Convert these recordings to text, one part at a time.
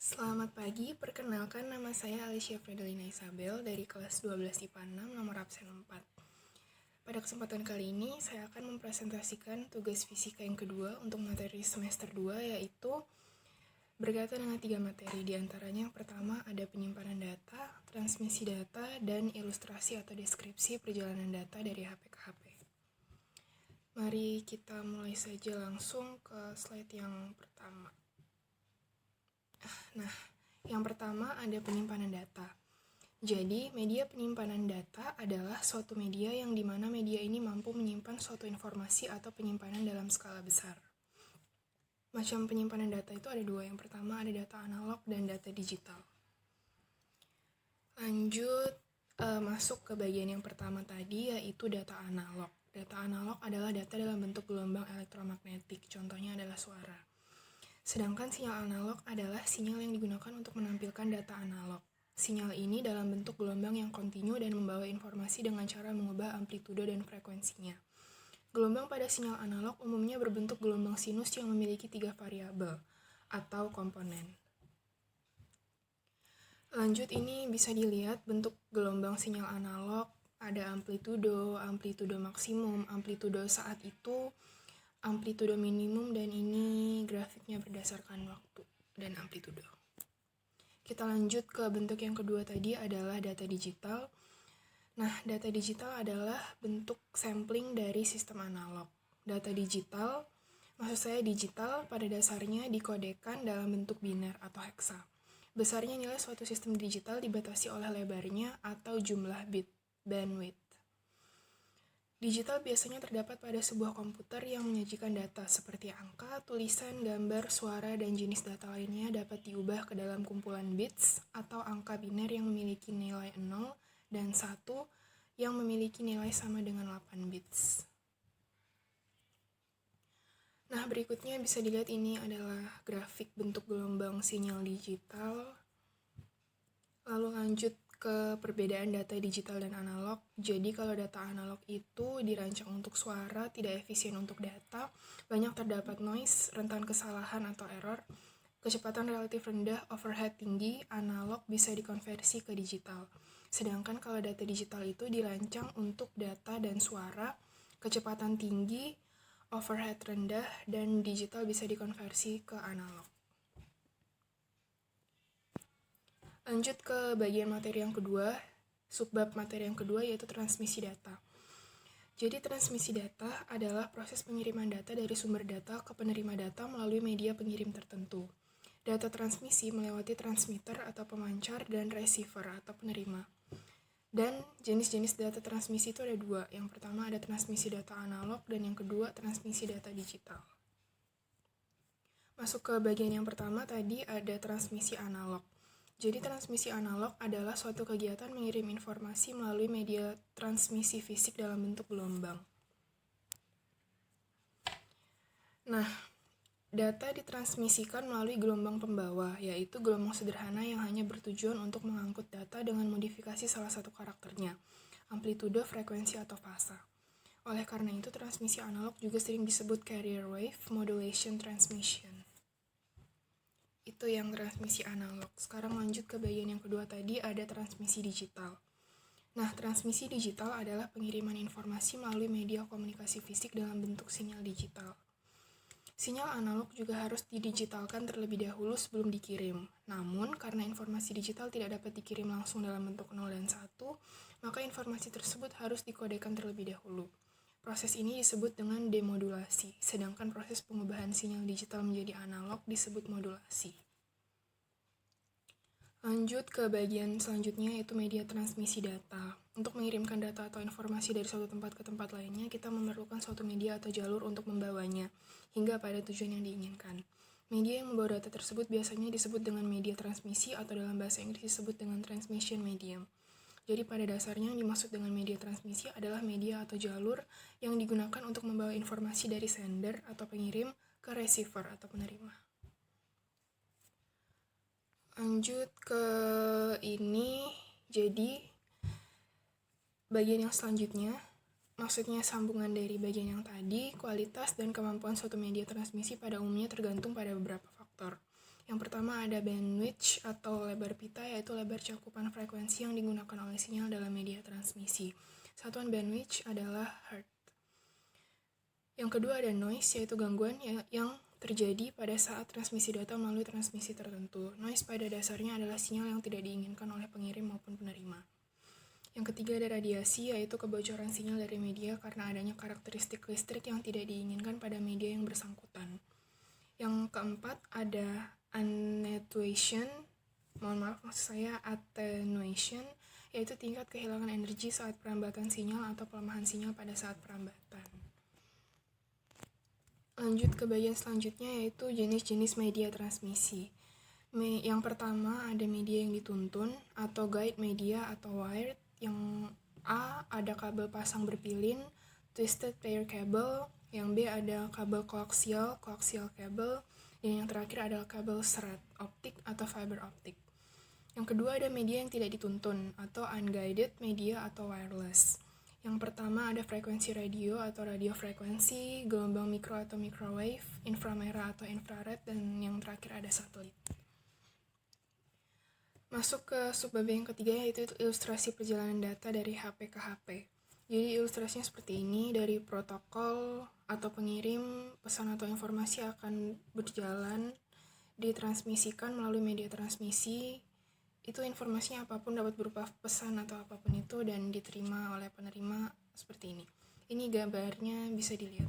Selamat pagi, perkenalkan nama saya Alicia Fredelina Isabel dari kelas 12 IPA 6 nomor absen 4. Pada kesempatan kali ini, saya akan mempresentasikan tugas fisika yang kedua untuk materi semester 2, yaitu berkaitan dengan 3 materi. Di antaranya yang pertama ada penyimpanan data, transmisi data, dan ilustrasi atau deskripsi perjalanan data dari HP ke HP. Mari kita mulai saja langsung ke slide yang pertama. Nah, yang pertama ada penyimpanan data. Jadi, media penyimpanan data adalah suatu media yang dimana media ini mampu menyimpan suatu informasi atau penyimpanan dalam skala besar. Macam penyimpanan data itu ada dua. Yang pertama ada data analog dan data digital. Lanjut, masuk ke bagian yang pertama tadi, yaitu data analog. Data analog adalah data dalam bentuk gelombang elektromagnetik, contohnya adalah suara. Sedangkan sinyal analog adalah sinyal yang digunakan untuk menampilkan data analog. Sinyal ini dalam bentuk gelombang yang kontinu dan membawa informasi dengan cara mengubah amplitudo dan frekuensinya. Gelombang pada sinyal analog umumnya berbentuk gelombang sinus yang memiliki 3 variabel atau komponen. Lanjut, ini bisa dilihat bentuk gelombang sinyal analog, ada amplitudo maksimum, amplitudo saat itu, amplitudo minimum, dan ini grafiknya berdasarkan waktu dan amplitudo. Kita lanjut ke bentuk yang kedua tadi adalah data digital. Nah, data digital adalah bentuk sampling dari sistem analog. Data digital, maksud saya digital pada dasarnya dikodekan dalam bentuk biner atau heksa. Besarnya nilai suatu sistem digital dibatasi oleh lebarnya atau jumlah bit, bandwidth. Digital biasanya terdapat pada sebuah komputer yang menyajikan data seperti angka, tulisan, gambar, suara, dan jenis data lainnya dapat diubah ke dalam kumpulan bits atau angka biner yang memiliki nilai 0 dan 1 yang memiliki nilai sama dengan 8 bits. Nah, berikutnya bisa dilihat ini adalah grafik bentuk gelombang sinyal digital. Lalu lanjut ke perbedaan data digital dan analog. Jadi kalau data analog itu dirancang untuk suara, tidak efisien untuk data, banyak terdapat noise, rentan kesalahan atau error, kecepatan relatif rendah, overhead tinggi, analog bisa dikonversi ke digital. Sedangkan kalau data digital itu dirancang untuk data dan suara, kecepatan tinggi, overhead rendah, dan digital bisa dikonversi ke analog. Lanjut ke bagian materi yang kedua, subbab materi yang kedua yaitu transmisi data. Jadi transmisi data adalah proses pengiriman data dari sumber data ke penerima data melalui media pengirim tertentu. Data transmisi melewati transmitter atau pemancar dan receiver atau penerima. Dan jenis-jenis data transmisi itu ada dua. Yang pertama ada transmisi data analog dan yang kedua transmisi data digital. Masuk ke bagian yang pertama tadi ada transmisi analog. Jadi transmisi analog adalah suatu kegiatan mengirim informasi melalui media transmisi fisik dalam bentuk gelombang. Nah, data ditransmisikan melalui gelombang pembawa, yaitu gelombang sederhana yang hanya bertujuan untuk mengangkut data dengan modifikasi salah satu karakternya, amplitudo, frekuensi, atau fasa. Oleh karena itu, transmisi analog juga sering disebut carrier wave modulation transmission. Itu yang transmisi analog. Sekarang lanjut ke bagian yang kedua tadi, ada transmisi digital. Nah, transmisi digital adalah pengiriman informasi melalui media komunikasi fisik dalam bentuk sinyal digital. Sinyal analog juga harus didigitalkan terlebih dahulu sebelum dikirim. Namun, karena informasi digital tidak dapat dikirim langsung dalam bentuk 0 dan 1, maka informasi tersebut harus dikodekan terlebih dahulu. Proses ini disebut dengan demodulasi, sedangkan proses pengubahan sinyal digital menjadi analog disebut modulasi. Lanjut ke bagian selanjutnya yaitu media transmisi data. Untuk mengirimkan data atau informasi dari suatu tempat ke tempat lainnya, kita memerlukan suatu media atau jalur untuk membawanya, hingga pada tujuan yang diinginkan. Media yang membawa data tersebut biasanya disebut dengan media transmisi atau dalam bahasa Inggris disebut dengan transmission medium. Jadi pada dasarnya yang dimaksud dengan media transmisi adalah media atau jalur yang digunakan untuk membawa informasi dari sender atau pengirim ke receiver atau penerima. Lanjut ke ini, jadi bagian yang selanjutnya, maksudnya sambungan dari bagian yang tadi, kualitas dan kemampuan suatu media transmisi pada umumnya tergantung pada beberapa faktor. Yang pertama ada bandwidth atau lebar pita, yaitu lebar cakupan frekuensi yang digunakan oleh sinyal dalam media transmisi. Satuan bandwidth adalah hertz. Yang kedua ada noise, yaitu gangguan yang terjadi pada saat transmisi data melalui transmisi tertentu. Noise pada dasarnya adalah sinyal yang tidak diinginkan oleh pengirim maupun penerima. Yang ketiga ada radiasi, yaitu kebocoran sinyal dari media karena adanya karakteristik listrik yang tidak diinginkan pada media yang bersangkutan. Yang keempat ada attenuation, attenuation, yaitu tingkat kehilangan energi saat perambatan sinyal atau pelemahan sinyal pada saat perambatan. Lanjut ke bagian selanjutnya, yaitu jenis-jenis media transmisi. Yang pertama ada media yang dituntun atau guide media atau wired. Yang A ada kabel pasang berpilin, twisted pair cable. Yang B ada kabel coaxial cable. Dan yang terakhir adalah kabel serat, optik atau fiber optik. Yang kedua ada media yang tidak dituntun atau unguided media atau wireless. Yang pertama ada frekuensi radio atau radiofrekuensi, gelombang mikro atau microwave, inframerah atau infrared, dan yang terakhir ada satelit. Masuk ke subbab yang ketiga, yaitu ilustrasi perjalanan data dari HP ke HP. Jadi ilustrasinya seperti ini, dari protokol atau pengirim pesan atau informasi akan berjalan, ditransmisikan melalui media transmisi. Itu informasinya apapun dapat berupa pesan atau apapun itu dan diterima oleh penerima seperti ini. Ini gambarnya bisa dilihat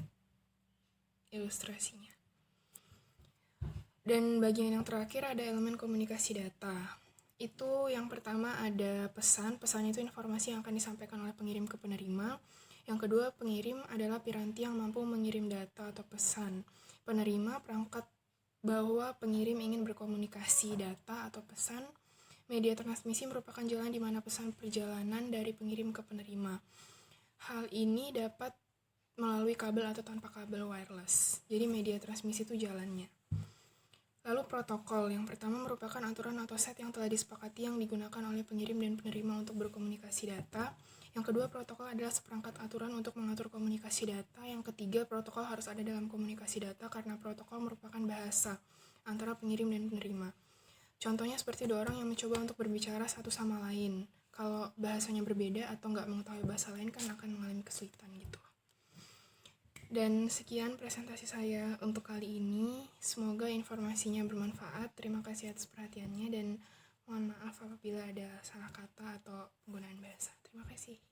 ilustrasinya. Dan bagian yang terakhir ada elemen komunikasi data. Itu yang pertama ada pesan itu informasi yang akan disampaikan oleh pengirim ke penerima. Yang kedua, pengirim adalah piranti yang mampu mengirim data atau pesan. Penerima perangkat bahwa pengirim ingin berkomunikasi data atau pesan. Media transmisi merupakan jalan di mana pesan perjalanan dari pengirim ke penerima. Hal ini dapat melalui kabel atau tanpa kabel wireless. Jadi media transmisi itu jalannya. Lalu protokol, yang pertama merupakan aturan atau set yang telah disepakati yang digunakan oleh pengirim dan penerima untuk berkomunikasi data. Yang kedua, protokol adalah seperangkat aturan untuk mengatur komunikasi data. Yang ketiga, protokol harus ada dalam komunikasi data karena protokol merupakan bahasa antara pengirim dan penerima. Contohnya seperti dua orang yang mencoba untuk berbicara satu sama lain. Kalau bahasanya berbeda atau nggak mengetahui bahasa lain kan akan mengalami kesulitan gitu. Dan sekian presentasi saya untuk kali ini. Semoga informasinya bermanfaat. Terima kasih atas perhatiannya dan mohon maaf apabila ada salah kata atau penggunaan bahasa. Terima kasih.